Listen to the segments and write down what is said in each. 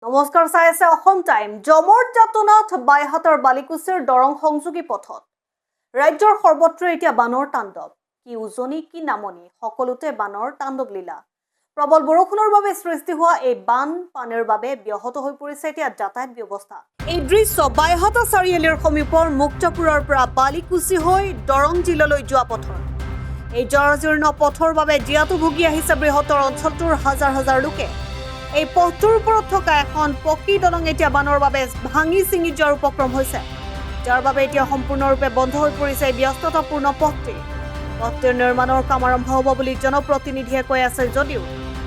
নমস্কাৰ চাই আছে অসম টাইম। জমৰ যাতনাত বাইহাটৰ বালিকুছিৰ দৰং সংযোগী পথত ৰাজ্যৰ সৰ্বত্ৰ এতিয়া বানৰ তাণ্ডৱ। কি উজনি কি নামনি সকলোতে বানৰ তাণ্ডৱ লীলা। প্ৰবল বৰষুণৰ বাবে সৃষ্টি হোৱা এই বান পানীৰ বাবে ব্যাহত হৈ পৰিছে এতিয়া যাতায়াত ব্যৱস্থা। এই দৃশ্য বাইহাটা চাৰিআলিৰ সমীপৰ মুক্তপুৰৰ পৰা বালিকুছি হৈ দৰং জিলালৈ যোৱা পথৰ। এই জৰাজীৰ্ণ পথৰ বাবে জীয়াতু ভুগি আহিছে বৃহত্তৰ অঞ্চলটোৰ হাজাৰ হাজাৰ লোকে। এই পথটোৰ ওপৰত থকা এখন পকী দলং এতিয়া বানৰ বাবে ভাঙি চিঙি যোৱাৰ উপক্ৰম হৈছে, যাৰ বাবে এতিয়া সম্পূৰ্ণৰূপে বন্ধ হৈ পৰিছে এই ব্যস্ততাপূৰ্ণ পথটিৰ নিৰ্মাণৰ কাম আৰম্ভ হ'ব বুলি জনপ্ৰতিনিধিয়ে কৈ আছে যদিও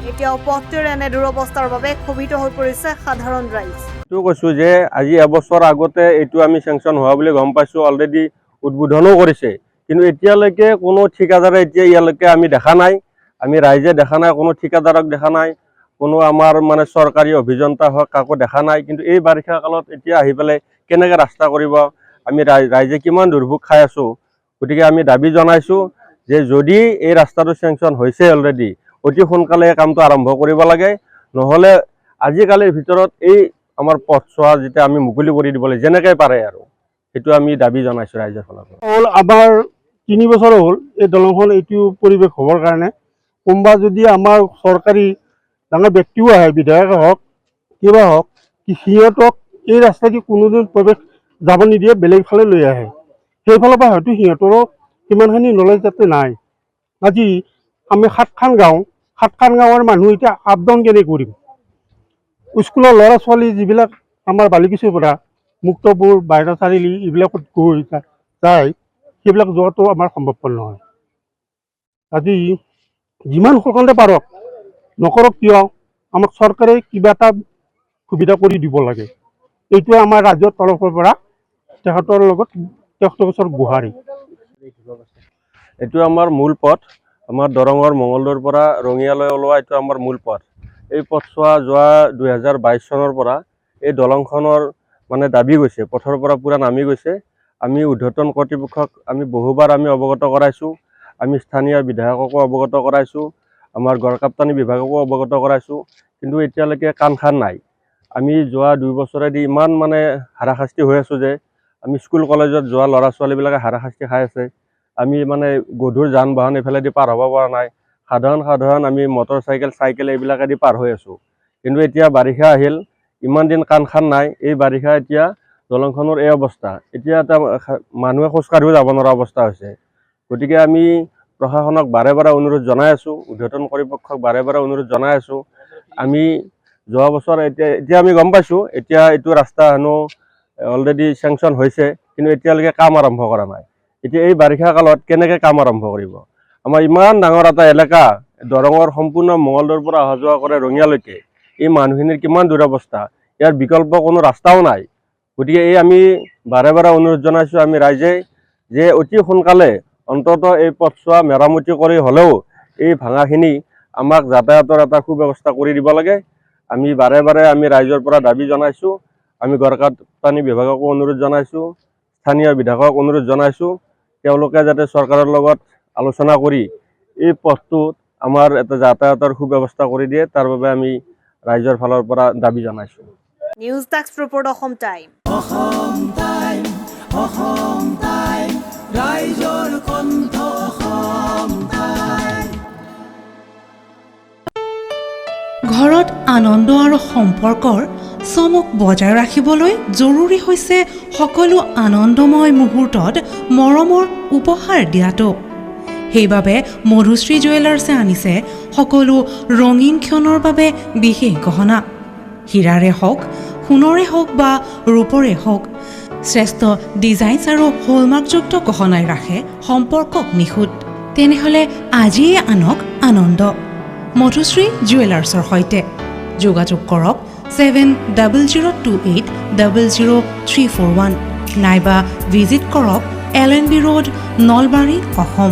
এতিয়াও পথটিৰ এনে দুৰৱস্থাৰ বাবে ক্ষোভিত হৈ পৰিছে সাধাৰণ ৰাইজ। এইটো কৈছোঁ যে আজি এবছৰ আগতে এইটো আমি চেংচন হোৱা বুলি গম পাইছোঁ, অলৰেডি উদ্বোধনো কৰিছে, কিন্তু এতিয়ালৈকে কোনো ঠিকাদাৰে এতিয়া ইয়ালৈকে আমি দেখা নাই, আমি ৰাইজে দেখা নাই, কোনো ঠিকাদাৰক দেখা নাই, কোনো আমাৰ মানে চৰকাৰী অভিযন্তা হওক কাকো দেখা নাই। কিন্তু এই বাৰিষা কালত এতিয়া আহি পেলাই কেনেকৈ ৰাস্তা কৰিব, আমি ৰাইজে কিমান দুৰ্ভোগ খাই আছোঁ। গতিকে আমি দাবী জনাইছোঁ যে যদি এই ৰাস্তাটো চেংচন হৈছে অলৰেডি, অতি সোনকালে এই কামটো আৰম্ভ কৰিব লাগে, নহ'লে আজিকালিৰ ভিতৰত এই আমাৰ পথছোৱা যেতিয়া আমি মুকলি কৰি দিব লাগে যেনেকৈ পাৰে আৰু সেইটো আমি দাবী জনাইছোঁ ৰাইজৰ ফালৰ পৰা। হ'ল আমাৰ 3 বছৰ হ'ল এই দলংখন এইটো পৰিৱেশ হ'বৰ কাৰণে। কোনোবা যদি আমাৰ চৰকাৰী ডাঙৰ ব্যক্তিও আহে, বিধায়ক হওক কিবা হওক, সিহঁতক এই ৰাস্তাদি কোনোদিন প্ৰৱেশ যাব নিদিয়ে, বেলেগ ফালে লৈ আহে। সেইফালৰ পৰা হয়তো সিহঁতৰো সিমানখিনি নলেজ যাতে নাই। আজি আমি 7খন গাঁৱৰ মানুহ এতিয়া আপ ডাউন কেনেকৈ কৰিম? স্কুলৰ ল'ৰা ছোৱালী যিবিলাক আমাৰ বালিকুছিৰ পৰা মুক্তপুৰ বাইহাটা চাৰিআলি এইবিলাকত গৈ যায়, সেইবিলাক যোৱাটো আমাৰ সম্ভৱপৰ নহয়। আজি যিমান সোনকালে পাৰক নকৰক কিয়, আমাক চৰকাৰে কিবা এটা সুবিধা কৰি দিব লাগে। এইটোৱে আমাৰ ৰাজ্যৰ তৰফৰ পৰা তেখেতৰ লগত ওচৰত গুহাৰি। এইটো আমাৰ মূল পথ, আমাৰ দৰঙৰ মঙলদৈৰ পৰা ৰঙিয়ালৈ ওলোৱা এইটো আমাৰ মূল পথ। এই পথছোৱা যোৱা 2022 চনৰ পৰা এই দলংখনৰ মানে দাবী গৈছে, পথৰ পৰা পূৰা নামি গৈছে। আমি ঊৰ্ধ্বতন কৰ্তৃপক্ষক আমি বহুবাৰ আমি অৱগত কৰাইছোঁ, আমি স্থানীয় বিধায়ককো অৱগত কৰাইছোঁ, আমাৰ গড়কাপ্তানি বিভাগকো অৱগত কৰাইছোঁ, কিন্তু এতিয়ালৈকে কাণ খান নাই। আমি যোৱা 2 বছৰেদি ইমান মানে হাৰাশাস্তি হৈ আছোঁ যে আমি স্কুল কলেজত যোৱা ল'ৰা ছোৱালীবিলাকে হাৰাশাস্তি খাই আছে। আমি মানে গধুৰ যান বাহন এইফালেদি পাৰ হ'ব পৰা নাই, সাধাৰণ আমি মটৰ চাইকেল এইবিলাকেদি পাৰ হৈ আছোঁ। কিন্তু এতিয়া বাৰিষা আহিল, ইমান দিন কাণ খান নাই, এই বাৰিষা এতিয়া দলংখনৰ এই অৱস্থা, এতিয়া এটা মানুহে খোজকাঢ়িও যাব নোৱাৰা অৱস্থা হৈছে। গতিকে আমি প্ৰশাসনক বাৰে বাৰে অনুৰোধ জনাই আছোঁ, ঊৰ্ধ্বতন কৰ্তৃপক্ষক বাৰে বাৰে অনুৰোধ জনাই আছোঁ। আমি যোৱা বছৰ এতিয়া আমি গম পাইছোঁ এতিয়া এইটো ৰাস্তা হেনো অলৰেডি চেংচন হৈছে, কিন্তু এতিয়ালৈকে কাম আৰম্ভ কৰা নাই। এতিয়া এই বাৰিষা কালত কেনেকৈ কাম আৰম্ভ কৰিব? আমাৰ ইমান ডাঙৰ এটা এলেকা, দৰঙৰ সম্পূৰ্ণ মঙলদৈৰ পৰা অহা যোৱা কৰে ৰঙিয়ালৈকে, এই মানুহখিনিৰ কিমান দুৰৱস্থা, ইয়াৰ বিকল্প কোনো ৰাস্তাও নাই। গতিকে এই আমি বাৰে বাৰে অনুৰোধ জনাইছোঁ আমি ৰাইজে যে অতি সোনকালে অন্ততঃ এই পথছোৱা মেৰামতি কৰি হ'লেও এই ভাঙাখিনি আমাক যাতায়াতৰ এটা সুব্যৱস্থা কৰি দিব লাগে। আমি বাৰে বাৰে আমি ৰাইজৰ পৰা দাবী জনাইছোঁ, আমি গড়কাপ্তানি বিভাগকো অনুৰোধ জনাইছোঁ, স্থানীয় বিধায়কক অনুৰোধ জনাইছোঁ, তেওঁলোকে যাতে চৰকাৰৰ লগত আলোচনা কৰি এই পথটোত আমাৰ এটা যাতায়াতৰ সুব্যৱস্থা কৰি দিয়ে, তাৰ বাবে আমি ৰাইজৰ ফালৰ পৰা দাবী জনাইছোঁ। News desk report Assam time. ৰাইজৰ কণ্ঠ অসম টাইম। ঘৰত আনন্দ আৰু সম্পৰ্কৰ চমক বজাই ৰাখিবলৈ জৰুৰী হৈছে সকলো আনন্দময় মুহূৰ্তত মৰমৰ উপহাৰ দিয়াটো। সেইবাবে মধুশ্ৰী জুৱেলাৰ্ছে আনিছে সকলো ৰঙীন ক্ষণৰ বাবে বিশেষ গহনা। হীৰাৰে হওক, সোণৰে হওক বা ৰূপৰে হওক, শ্ৰেষ্ঠ ডিজাইনছ আৰু হলমাৰ্কযুক্ত গহনাই ৰাখে সম্পৰ্কক নিখুঁত। তেনেহ'লে আজিয়ে আনক আনন্দ মধুশ্ৰী জুৱেলাৰ্ছৰ সৈতে। যোগাযোগ কৰক 7002800341 নাইবা ভিজিট কৰক LNB ৰোড, নলবাৰী, অসম।